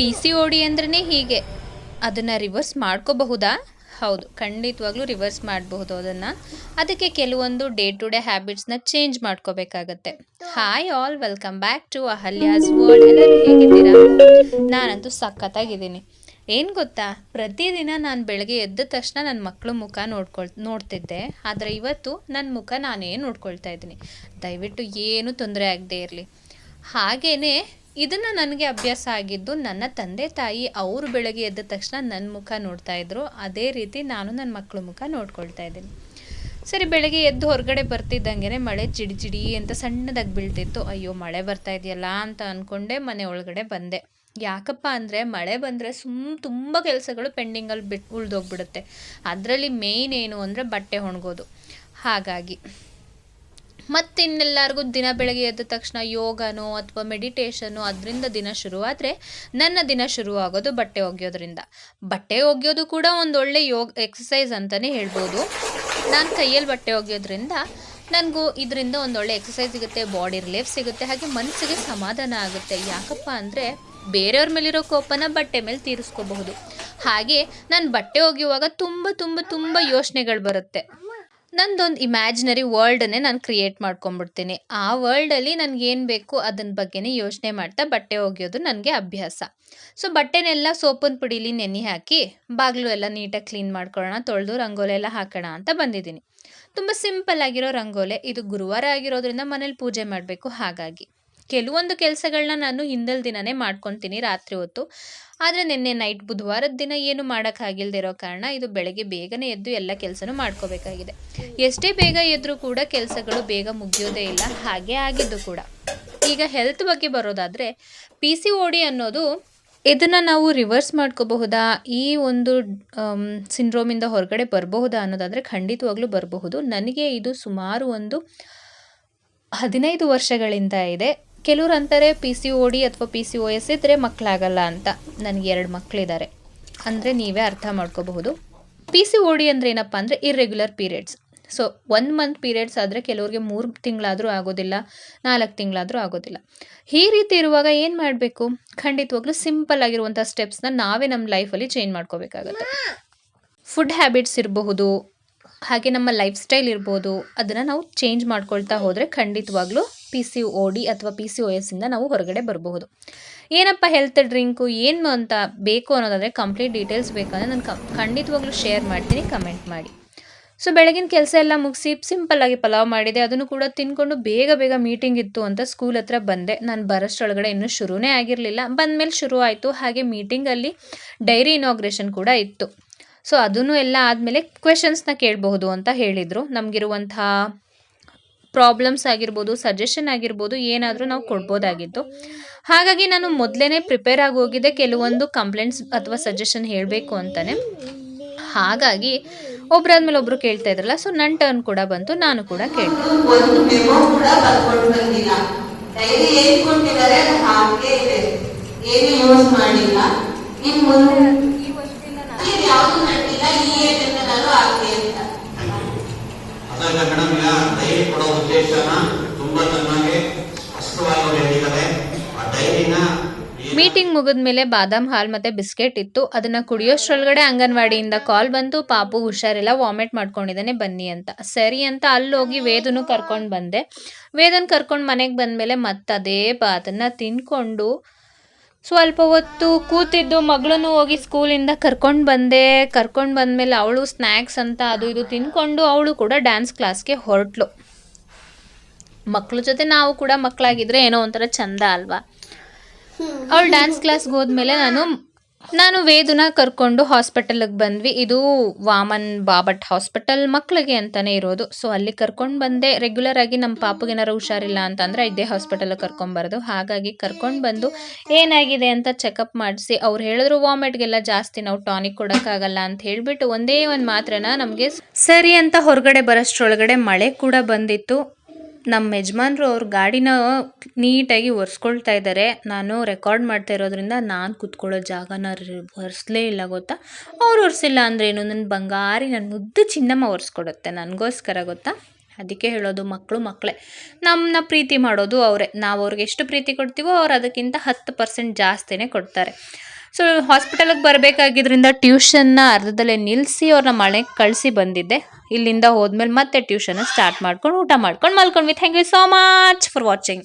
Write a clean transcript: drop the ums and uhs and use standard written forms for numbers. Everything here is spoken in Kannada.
ಪಿ ಸಿ ಓ ಡಿ ಅಂದ್ರೇ ಹೀಗೆ. ಅದನ್ನು ರಿವರ್ಸ್ ಮಾಡ್ಕೋಬಹುದಾ? ಹೌದು, ಖಂಡಿತವಾಗ್ಲೂ ರಿವರ್ಸ್ ಮಾಡಬಹುದು ಅದನ್ನು. ಅದಕ್ಕೆ ಕೆಲವೊಂದು ಡೇ ಟು ಡೇ ಹ್ಯಾಬಿಟ್ಸ್ನ ಚೇಂಜ್ ಮಾಡ್ಕೋಬೇಕಾಗತ್ತೆ. Hi all, welcome back to Ahalya's world. ಎಲ್ಲರೂ ಹೇಗಿದ್ದೀರಾ? ನಾನಂತೂ ಸಖತ್ತಾಗಿದ್ದೀನಿ. ಏನು ಗೊತ್ತಾ, ಪ್ರತಿದಿನ ನಾನು ಬೆಳಗ್ಗೆ ಎದ್ದ ತಕ್ಷಣ ನನ್ನ ಮಕ್ಕಳು ಮುಖ ನೋಡ್ತಿದ್ದೆ. ಆದರೆ ಇವತ್ತು ನನ್ನ ಮುಖ ನಾನೇ ನೋಡ್ಕೊಳ್ತಾ ಇದ್ದೀನಿ. ದಯವಿಟ್ಟು ಏನೂ ತೊಂದರೆ ಆಗದೆ ಇರಲಿ. ಹಾಗೆಯೇ ಇದನ್ನು ನನಗೆ ಅಭ್ಯಾಸ ಆಗಿದ್ದು ನನ್ನ ತಂದೆ ತಾಯಿ. ಅವರು ಬೆಳಗ್ಗೆ ಎದ್ದ ತಕ್ಷಣ ನನ್ನ ಮುಖ ನೋಡ್ತಾ ಇದ್ರು. ಅದೇ ರೀತಿ ನಾನು ನನ್ನ ಮಕ್ಕಳ ಮುಖ ನೋಡ್ಕೊಳ್ತಾ ಇದ್ದೀನಿ. ಸರಿ, ಬೆಳಗ್ಗೆ ಎದ್ದು ಹೊರಗಡೆ ಬರ್ತಿದ್ದಂಗೆ ಮಳೆ ಜಿಡಿ ಜಿಡಿ ಅಂತ ಸಣ್ಣದಾಗಿ ಬೀಳ್ತಿತ್ತು. ಅಯ್ಯೋ, ಮಳೆ ಬರ್ತಾ ಇದೆಯಲ್ಲ ಅಂತ ಅಂದ್ಕೊಂಡೆ ಮನೆ ಒಳಗಡೆ ಬಂದೆ. ಯಾಕಪ್ಪ ಅಂದರೆ ಮಳೆ ಬಂದರೆ ತುಂಬ ಕೆಲಸಗಳು ಪೆಂಡಿಂಗಲ್ಲಿ ಉಳಿದೋಗ್ಬಿಡುತ್ತೆ. ಅದರಲ್ಲಿ ಮೇಯ್ನ್ ಏನು ಅಂದರೆ ಬಟ್ಟೆ ಒಣಗೋದು. ಹಾಗಾಗಿ ಮತ್ತಿನ್ನೆಲ್ಲರಿಗೂ ದಿನ ಬೆಳಗ್ಗೆ ಎದ್ದ ತಕ್ಷಣ ಯೋಗನೋ ಅಥವಾ ಮೆಡಿಟೇಷನು ಅದರಿಂದ ದಿನ ಶುರುವಾದರೆ ನನ್ನ ದಿನ ಶುರುವಾಗೋದು ಬಟ್ಟೆ ಒಗೆಯೋದ್ರಿಂದ. ಬಟ್ಟೆ ಒಗೆಯೋದು ಕೂಡ ಒಂದೊಳ್ಳೆ ಎಕ್ಸಸೈಸ್ ಅಂತಲೇ ಹೇಳ್ಬೋದು. ನಾನು ಕೈಯಲ್ಲಿ ಬಟ್ಟೆ ಒಗೆಯೋದ್ರಿಂದ ನನಗೂ ಇದರಿಂದ ಒಂದೊಳ್ಳೆ ಎಕ್ಸಸೈಸ್ ಸಿಗುತ್ತೆ, ಬಾಡಿ ರಿಲೀಫ್ ಸಿಗುತ್ತೆ, ಹಾಗೆ ಮನಸ್ಸಿಗೆ ಸಮಾಧಾನ ಆಗುತ್ತೆ. ಯಾಕಪ್ಪ ಅಂದರೆ ಬೇರೆಯವ್ರ ಮೇಲಿರೋ ಕೋಪನ ಬಟ್ಟೆ ಮೇಲೆ ತೀರಿಸ್ಕೋಬಹುದು. ಹಾಗೆ ನಾನು ಬಟ್ಟೆ ಒಗೆಯುವಾಗ ತುಂಬ ತುಂಬ ತುಂಬ ಯೋಚನೆಗಳು ಬರುತ್ತೆ. ನಂದೊಂದು ಇಮ್ಯಾಜಿನರಿ ವರ್ಲ್ಡನ್ನೇ ನಾನು ಕ್ರಿಯೇಟ್ ಮಾಡ್ಕೊಂಡ್ಬಿಡ್ತೀನಿ. ಆ ವರ್ಲ್ಡಲ್ಲಿ ನನಗೇನು ಬೇಕು ಅದನ್ನ ಬಗ್ಗೆನೇ ಯೋಚನೆ ಮಾಡ್ತಾ ಬಟ್ಟೆ ಒಗೆಯೋದು ನನಗೆ ಅಭ್ಯಾಸ. ಸೊ ಬಟ್ಟೆನೆಲ್ಲ ಸೋಪಿನ ಪುಡೀಲಿ ನೆನೆ ಹಾಕಿ ಬಾಗಿಲು ಎಲ್ಲ ನೀಟಾಗಿ ಕ್ಲೀನ್ ಮಾಡ್ಕೊಳ್ಳೋಣ, ತೊಳೆದು ರಂಗೋಲಿ ಎಲ್ಲ ಹಾಕೋಣ ಅಂತ ಬಂದಿದ್ದೀನಿ. ತುಂಬ ಸಿಂಪಲ್ ಆಗಿರೋ ರಂಗೋಲೆ. ಇದು ಗುರುವಾರ ಆಗಿರೋದ್ರಿಂದ ಮನೇಲಿ ಪೂಜೆ ಮಾಡಬೇಕು. ಹಾಗಾಗಿ ಕೆಲವೊಂದು ಕೆಲಸಗಳನ್ನ ನಾನು ಹಿಂದಿನ ದಿನವೇ ಮಾಡ್ಕೊತೀನಿ ರಾತ್ರಿ ಹೊತ್ತು. ಆದರೆ ನಿನ್ನೆ ನೈಟ್ ಬುಧವಾರದ ದಿನ ಏನು ಮಾಡೋಕ್ಕಾಗಿಲ್ದಿರೋ ಕಾರಣ ಇದು ಬೆಳಗ್ಗೆ ಬೇಗನೆ ಎದ್ದು ಎಲ್ಲ ಕೆಲಸನೂ ಮಾಡ್ಕೋಬೇಕಾಗಿದೆ. ಎಷ್ಟೇ ಬೇಗ ಎದ್ದರೂ ಕೂಡ ಕೆಲಸಗಳು ಬೇಗ ಮುಗಿಯೋದೇ ಇಲ್ಲ. ಹಾಗೆ ಆಗಿದ್ದು ಕೂಡ. ಈಗ ಹೆಲ್ತ್ ಬಗ್ಗೆ ಬರೋದಾದರೆ ಪಿ ಸಿ ಓ ಡಿ ಅನ್ನೋದು, ಇದನ್ನು ನಾವು ರಿವರ್ಸ್ ಮಾಡ್ಕೋಬಹುದಾ, ಈ ಒಂದು ಸಿಂಡ್ರೋಮಿಂದ ಹೊರಗಡೆ ಬರಬಹುದಾ ಅನ್ನೋದಾದರೆ ಖಂಡಿತವಾಗ್ಲೂ ಬರಬಹುದು. ನನಗೆ ಇದು ಸುಮಾರು ಒಂದು 15 ವರ್ಷಗಳಿಂದ ಇದೆ. ಕೆಲವ್ರು ಅಂತಾರೆ ಪಿ ಸಿ ಓ ಡಿ ಅಥವಾ ಪಿ ಸಿ ಓ ಎಸ್ ಇದ್ದರೆ ಮಕ್ಕಳಾಗಲ್ಲ ಅಂತ. ನನಗೆ 2 ಮಕ್ಕಳಿದ್ದಾರೆ ಅಂದರೆ ನೀವೇ ಅರ್ಥ ಮಾಡ್ಕೋಬಹುದು. ಪಿ ಸಿ ಓ ಡಿ ಅಂದರೆ ಏನಪ್ಪ ಅಂದರೆ irregular periods. So 1 month periods ಆದರೆ ಕೆಲವ್ರಿಗೆ 3 ತಿಂಗಳಾದರೂ ಆಗೋದಿಲ್ಲ, 4 ತಿಂಗಳಾದರೂ ಆಗೋದಿಲ್ಲ. ಈ ರೀತಿ ಇರುವಾಗ ಏನು ಮಾಡಬೇಕು? ಖಂಡಿತವಾಗ್ಲೂ ಸಿಂಪಲ್ ಆಗಿರುವಂಥ ಸ್ಟೆಪ್ಸ್ನ ನಾವೇ ನಮ್ಮ ಲೈಫಲ್ಲಿ ಚೇಂಜ್ ಮಾಡ್ಕೋಬೇಕಾಗತ್ತೆ. ಫುಡ್ ಹ್ಯಾಬಿಟ್ಸ್ ಇರಬಹುದು, ಹಾಗೆ ನಮ್ಮ ಲೈಫ್ ಸ್ಟೈಲ್ ಇರ್ಬೋದು. ಅದನ್ನು ನಾವು ಚೇಂಜ್ ಮಾಡ್ಕೊಳ್ತಾ ಹೋದರೆ ಖಂಡಿತವಾಗ್ಲೂ ಪಿ ಸಿ ಓ ಡಿ ಅಥವಾ ಪಿ ಸಿ ಓ ಎಸ್ಸಿಂದ ನಾವು ಹೊರಗಡೆ ಬರಬಹುದು. ಏನಪ್ಪ ಹೆಲ್ತ್ ಡ್ರಿಂಕು ಏನು ಅಂತ ಬೇಕು ಅನ್ನೋದಾದರೆ ಕಂಪ್ಲೀಟ್ ಡೀಟೇಲ್ಸ್ ಬೇಕಂದರೆ ನಾನು ಖಂಡಿತವಾಗ್ಲೂ ಶೇರ್ ಮಾಡ್ತೀನಿ, ಕಮೆಂಟ್ ಮಾಡಿ. ಸೊ ಬೆಳಗಿನ ಕೆಲಸ ಎಲ್ಲ ಮುಗಿಸಿ ಸಿಂಪಲ್ಲಾಗಿ ಪಲಾವ್ ಮಾಡಿದೆ. ಅದನ್ನು ಕೂಡ ತಿನ್ಕೊಂಡು ಬೇಗ ಬೇಗ ಮೀಟಿಂಗ್ ಇತ್ತು ಅಂತ ಸ್ಕೂಲ್ ಹತ್ರ ಬಂದೆ. ನಾನು ಬರೋಷ್ಟರೊಳಗಡೆ ಇನ್ನೂ ಶುರುವೇ ಆಗಿರಲಿಲ್ಲ. ಬಂದಮೇಲೆ ಶುರು ಆಯಿತು. ಹಾಗೆ ಮೀಟಿಂಗಲ್ಲಿ ಡೈರಿ ಇನಾಗ್ರೇಷನ್ ಕೂಡ ಇತ್ತು. ಸೊ ಅದನ್ನು ಎಲ್ಲ ಆದಮೇಲೆ ಕ್ವೆಶನ್ಸ್ನ ಕೇಳಬಹುದು ಅಂತ ಹೇಳಿದರು. ನಮಗಿರುವಂಥ ಪ್ರಾಬ್ಲಮ್ಸ್ ಆಗಿರ್ಬೋದು, ಸಜೆಷನ್ ಆಗಿರ್ಬೋದು, ಏನಾದರೂ ನಾವು ಕೊಡ್ಬೋದಾಗಿತ್ತು. ಹಾಗಾಗಿ ನಾನು ಮೊದಲೇ ಪ್ರಿಪೇರ್ ಆಗಿ ಹೋಗಿದ್ದೆ ಕೆಲವೊಂದು ಕಂಪ್ಲೇಂಟ್ಸ್ ಅಥವಾ ಸಜೆಷನ್ ಹೇಳಬೇಕು ಅಂತಲೇ. ಹಾಗಾಗಿ ಒಬ್ಬರಾದ್ಮೇಲೆ ಒಬ್ಬರು ಕೇಳ್ತಾ ಇದ್ರಲ್ಲ, ಸೊ ನನ್ನ ಟರ್ನ್ ಕೂಡ ಬಂತು, ನಾನು ಕೂಡ ಕೇಳಿದೆ. ಮೀಟಿಂಗ್ ಮುಗಿದ್ಮೇಲೆ ಬಾದಾಮ್ ಹಾಲ್ ಮತ್ತು ಬಿಸ್ಕೆಟ್ ಇತ್ತು. ಅದನ್ನು ಕುಡಿಯೋಷ್ಟರೊಳಗಡೆ ಅಂಗನವಾಡಿಯಿಂದ ಕಾಲ್ ಬಂತು, ಪಾಪು ಹುಷಾರಿಲ್ಲ, ವಾಮಿಟ್ ಮಾಡ್ಕೊಂಡಿದ್ದಾನೆ, ಬನ್ನಿ ಅಂತ. ಸರಿ ಅಂತ ಅಲ್ಲೋಗಿ ವೇದನು ಕರ್ಕೊಂಡು ಬಂದೆ. ವೇದನ್ ಕರ್ಕೊಂಡು ಮನೆಗೆ ಬಂದಮೇಲೆ ಮತ್ತದೇ ಬಾತನ್ನು ತಿನ್ಕೊಂಡು ಸ್ವಲ್ಪ ಹೊತ್ತು ಕೂತಿದ್ದು. ಮಗಳನ್ನು ಹೋಗಿ ಸ್ಕೂಲಿಂದ ಕರ್ಕೊಂಡು ಬಂದಮೇಲೆ ಅವಳು ಸ್ನ್ಯಾಕ್ಸ್ ಅಂತ ಅದು ಇದು ತಿನ್ಕೊಂಡು ಅವಳು ಕೂಡ ಡ್ಯಾನ್ಸ್ ಕ್ಲಾಸ್ಗೆ ಹೊರಟ್ಲು. ಮಕ್ಕಳ ಜೊತೆ ನಾವು ಕೂಡ ಮಕ್ಕಳಾಗಿದ್ದರೆ ಏನೋ ಒಂಥರ ಚಂದ ಅಲ್ವಾ. ಅವಳು ಡ್ಯಾನ್ಸ್ ಕ್ಲಾಸ್ಗೆ ಹೋದ್ಮೇಲೆ ನಾನು ವೇದನ ಕರ್ಕೊಂಡು ಹಾಸ್ಪಿಟಲ್ಗೆ ಬಂದ್ವಿ. ಇದು ವಾಮನ್ ಬಾಬಟ್ ಹಾಸ್ಪಿಟಲ್ ಮಕ್ಕಳಿಗೆ ಅಂತಲೇ ಇರೋದು. ಸೊ ಅಲ್ಲಿ ಕರ್ಕೊಂಡು ಬಂದೆ. ರೆಗ್ಯುಲರ್ ಆಗಿ ನಮ್ಮ ಪಾಪುಗೇನಾರು ಹುಷಾರಿಲ್ಲ ಅಂತಂದರೆ ಇದೇ ಹಾಸ್ಪಿಟಲ್ಗೆ ಕರ್ಕೊಂಬರೋದು. ಹಾಗಾಗಿ ಕರ್ಕೊಂಡು ಬಂದು ಏನಾಗಿದೆ ಅಂತ ಚೆಕಪ್ ಮಾಡಿಸಿ ಅವ್ರು ಹೇಳಿದ್ರು ವಾಮಿಟ್ಗೆಲ್ಲ ಜಾಸ್ತಿ ನಾವು ಟಾನಿಕ್ ಕೊಡೋಕ್ಕಾಗಲ್ಲ ಅಂತ ಹೇಳಿಬಿಟ್ಟು ಒಂದೇ ಒಂದು ಮಾತ್ರೆನ ನಮಗೆ ಸರಿ ಅಂತ ಹೊರಗಡೆ ಬರೋಷ್ಟರೊಳಗಡೆ ಮಳೆ ಕೂಡ ಬಂದಿತ್ತು. ನಮ್ಮ ಯಜಮಾನ್ರು ಅವ್ರ ಗಾಡಿನ ನೀಟಾಗಿ ಒರೆಸ್ಕೊಳ್ತಾ ಇದ್ದಾರೆ. ನಾನು ರೆಕಾರ್ಡ್ ಮಾಡ್ತಾ ಇರೋದ್ರಿಂದ ನಾನು ಕೂತ್ಕೊಳ್ಳೋ ಜಾಗನ ಒರೆಸ್ಲೇ ಇಲ್ಲ ಗೊತ್ತಾ. ಅವ್ರು ಒರೆಸಿಲ್ಲ ಅಂದ್ರೇನು, ನನ್ನ ಬಂಗಾರಿ, ನನ್ನ ಮುದ್ದು ಚಿನ್ನಮ್ಮ ಒರೆಸ್ಕೊಡುತ್ತೆ ನನಗೋಸ್ಕರ ಗೊತ್ತಾ. ಅದಕ್ಕೆ ಹೇಳೋದು ಮಕ್ಕಳು ಮಕ್ಕಳೇ, ನಮ್ಮನ್ನ ಪ್ರೀತಿ ಮಾಡೋದು ಅವರೇ. ನಾವು ಅವ್ರಿಗೆ ಎಷ್ಟು ಪ್ರೀತಿ ಕೊಡ್ತೀವೋ ಅವ್ರು ಅದಕ್ಕಿಂತ 10% ಜಾಸ್ತಿನೇ ಕೊಡ್ತಾರೆ. ಸೊ ಹಾಸ್ಪಿಟಲಿಗೆ ಬರಬೇಕಾಗಿದ್ದರಿಂದ ಟ್ಯೂಷನ್ನ ಅರ್ಧದಲ್ಲೇ ನಿಲ್ಲಿಸಿ ಅವ್ರನ್ನ ಮನೆಗೆ ಕಳಿಸಿ ಬಂದಿದ್ದೆ. ಇಲ್ಲಿಂದ ಹೋದ್ಮೇಲೆ ಮತ್ತೆ ಟ್ಯೂಷನ್ನ ಸ್ಟಾರ್ಟ್ ಮಾಡ್ಕೊಂಡು ಊಟ ಮಾಡ್ಕೊಂಡು ಮಲ್ಕೊಂಡ್ವಿ. Thank you so much for watching.